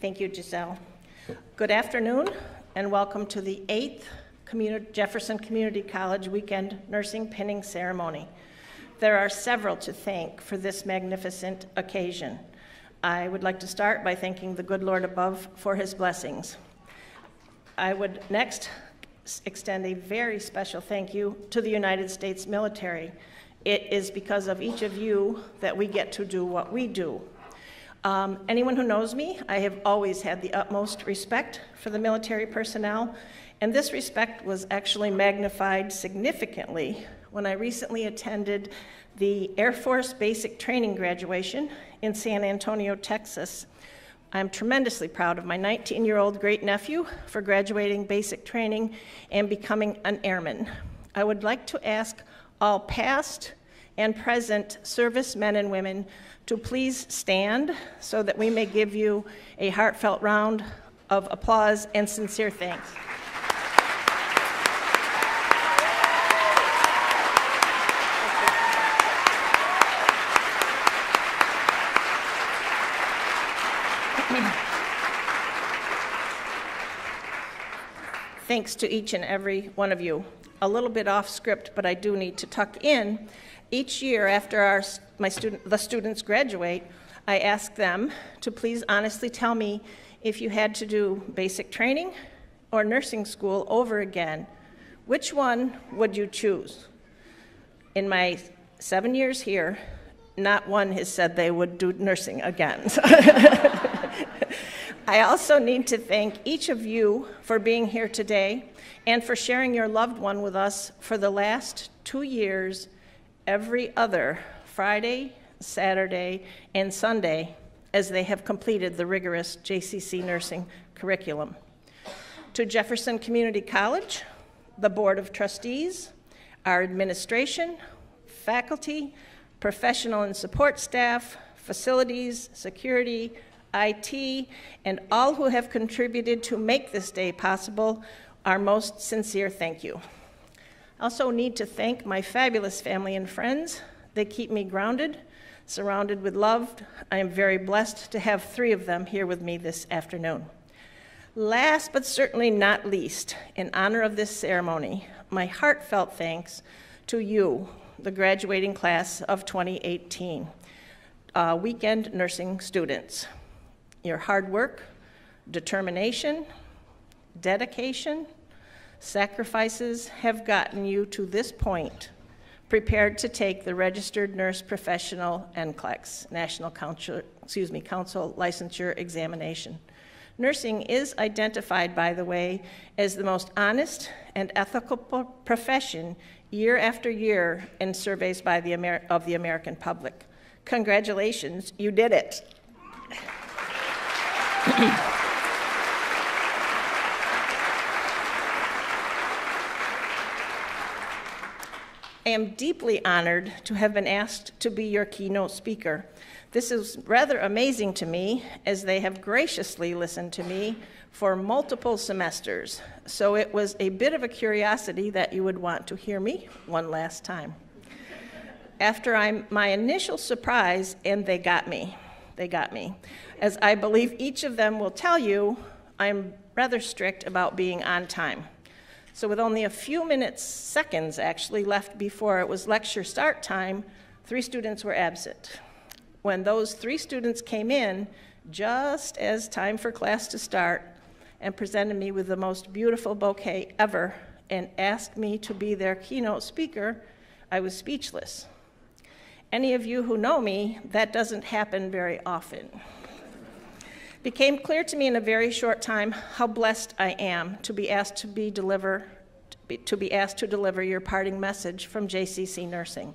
Thank you, Giselle. Good afternoon, and welcome to the 8th Jefferson Community College Weekend Nursing Pinning Ceremony. There are several to thank for this magnificent occasion. I would like to start by thanking the good Lord above for his blessings. I would next extend a very special thank you to the United States military. It is because of each of you that we get to do what we do. Anyone who knows me, I have always had the utmost respect for the military personnel, and this respect was actually magnified significantly when I recently attended the Air Force Basic Training graduation in San Antonio, Texas. I'm tremendously proud of my 19-year-old great-nephew for graduating basic training and becoming an airman. I would like to ask all past and present servicemen and women to please stand so that we may give you a heartfelt round of applause and sincere thanks. Thanks to each and every one of you. A little bit off script, but I do need to tuck in. Each year after the students graduate, I ask them to please honestly tell me if you had to do basic training or nursing school over again, which one would you choose? In my 7 years here, not one has said they would do nursing again. I also need to thank each of you for being here today and for sharing your loved one with us for the last 2 years, every other Friday, Saturday, and Sunday, as they have completed the rigorous JCC nursing curriculum. To Jefferson Community College, the Board of Trustees, our administration, faculty, professional and support staff, facilities, security, IT, and all who have contributed to make this day possible, our most sincere thank you. I also need to thank my fabulous family and friends. They keep me grounded, surrounded with love. I am very blessed to have 3 of them here with me this afternoon. Last but certainly not least, in honor of this ceremony, my heartfelt thanks to you, the graduating class of 2018, weekend nursing students. Your hard work, determination, dedication, sacrifices have gotten you to this point, prepared to take the Registered Nurse Professional NCLEX, National Council Licensure Examination. Nursing is identified, by the way, as the most honest and ethical profession year after year in surveys by the American public. Congratulations, you did it. I am deeply honored to have been asked to be your keynote speaker. This is rather amazing to me, as they have graciously listened to me for multiple semesters. So it was a bit of a curiosity that you would want to hear me one last time. After my initial surprise, and they got me. As I believe each of them will tell you, I'm rather strict about being on time. So with only a few seconds actually left before it was lecture start time, 3 students were absent. When those 3 students came in, just as time for class to start, and presented me with the most beautiful bouquet ever and asked me to be their keynote speaker, I was speechless. Any of you who know me, that doesn't happen very often. It became clear to me in a very short time how blessed I am to be asked to deliver your parting message from JCC Nursing.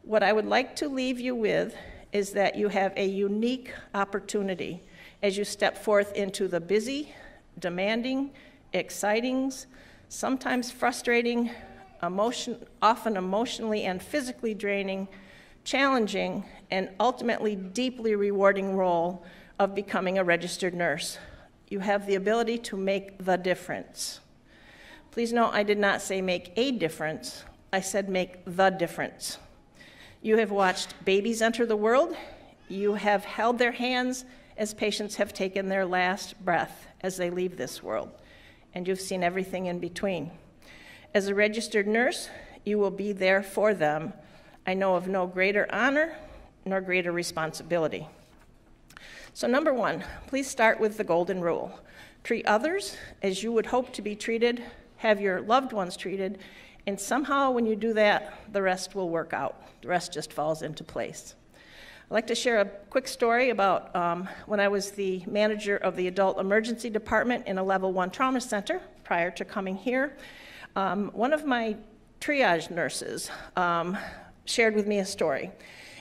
What I would like to leave you with is that you have a unique opportunity as you step forth into the busy, demanding, exciting, sometimes frustrating, often emotionally and physically draining, challenging, and ultimately deeply rewarding role of becoming a registered nurse. You have the ability to make the difference. Please note, I did not say make a difference. I said make the difference. You have watched babies enter the world, You have held their hands as patients have taken their last breath as they leave this world, and you've seen everything in between. As a registered nurse, you will be there for them. I know of no greater honor nor greater responsibility. So number one, please start with the golden rule. Treat others as you would hope to be treated, have your loved ones treated, and somehow when you do that, the rest will work out. The rest just falls into place. I'd like to share a quick story about when I was the manager of the adult emergency department in a level 1 trauma center prior to coming here. One of my triage nurses shared with me a story.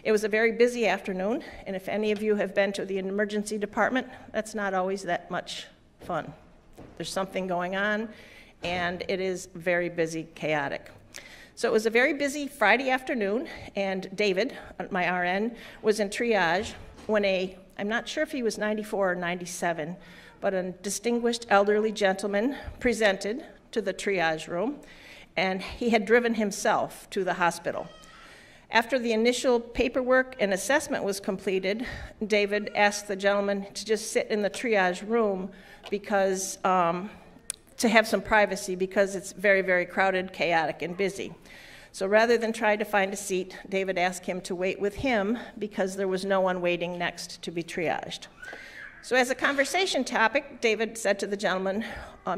It was a very busy afternoon, and if any of you have been to the emergency department, that's not always that much fun. There's something going on, and it is very busy, chaotic. So it was a very busy Friday afternoon, and David, my RN, was in triage when I'm not sure if he was 94 or 97, but a distinguished elderly gentleman presented to the triage room, and he had driven himself to the hospital. After the initial paperwork and assessment was completed, David asked the gentleman to just sit in the triage room because to have some privacy because it's very, very crowded, chaotic, and busy. So rather than try to find a seat, David asked him to wait with him because there was no one waiting next to be triaged. So as a conversation topic, David said to the gentleman,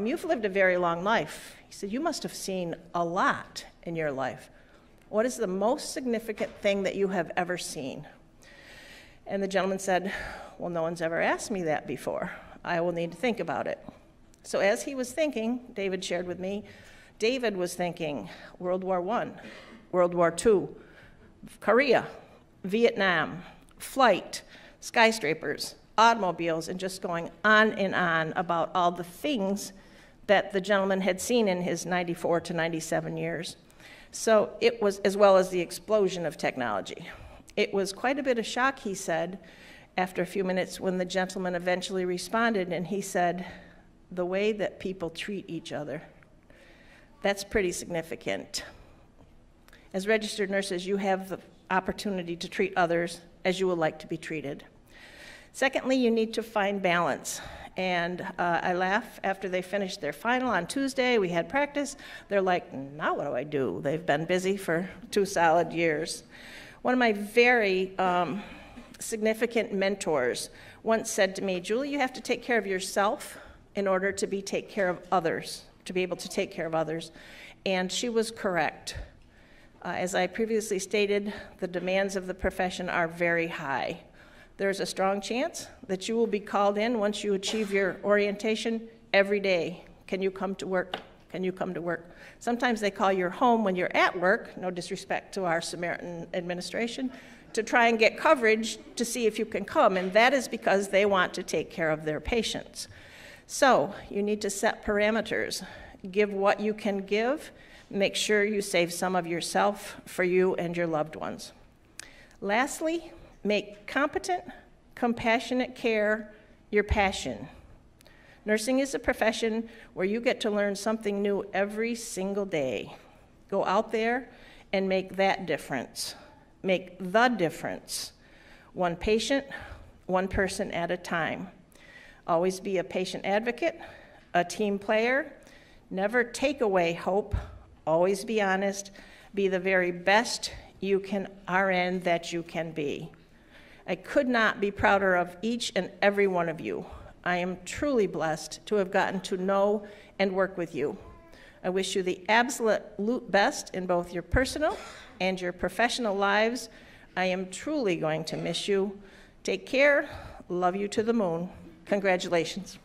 "You've lived a very long life." He said, "You must have seen a lot in your life. What is the most significant thing that you have ever seen?" And the gentleman said, "Well, no one's ever asked me that before. I will need to think about it." So as he was thinking, David shared with me, David was thinking World War I, World War II, Korea, Vietnam, flight, skyscrapers, automobiles, and just going on and on about all the things that the gentleman had seen in his 94 to 97 years. So it was, as well as the explosion of technology. It was quite a bit of shock, he said, after a few minutes when the gentleman eventually responded, and he said, "The way that people treat each other, that's pretty significant." As registered nurses, you have the opportunity to treat others as you would like to be treated. Secondly, you need to find balance. And I laugh, after they finished their final on Tuesday, we had practice, they're like, "Now what do I do?" They've been busy for 2 solid years. One of my very significant mentors once said to me, "Julie, you have to take care of yourself in order to be able to take care of others." And she was correct. As I previously stated, the demands of the profession are very high. There's a strong chance that you will be called in once you achieve your orientation every day. Can you come to work? Can you come to work? Sometimes they call your home when you're at work, no disrespect to our Samaritan administration, to try and get coverage to see if you can come, and that is because they want to take care of their patients. So you need to set parameters. Give what you can give. Make sure you save some of yourself for you and your loved ones. Lastly, make competent, compassionate care your passion. Nursing is a profession where you get to learn something new every single day. Go out there and make that difference. Make the difference. One patient, one person at a time. Always be a patient advocate, a team player. Never take away hope. Always be honest. Be the very best RN that you can be. I could not be prouder of each and every one of you. I am truly blessed to have gotten to know and work with you. I wish you the absolute best in both your personal and your professional lives. I am truly going to miss you. Take care. Love you to the moon. Congratulations.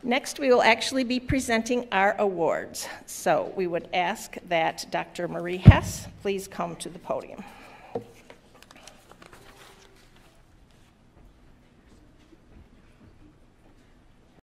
Next, we will actually be presenting our awards. So we would ask that Dr. Marie Hess please come to the podium.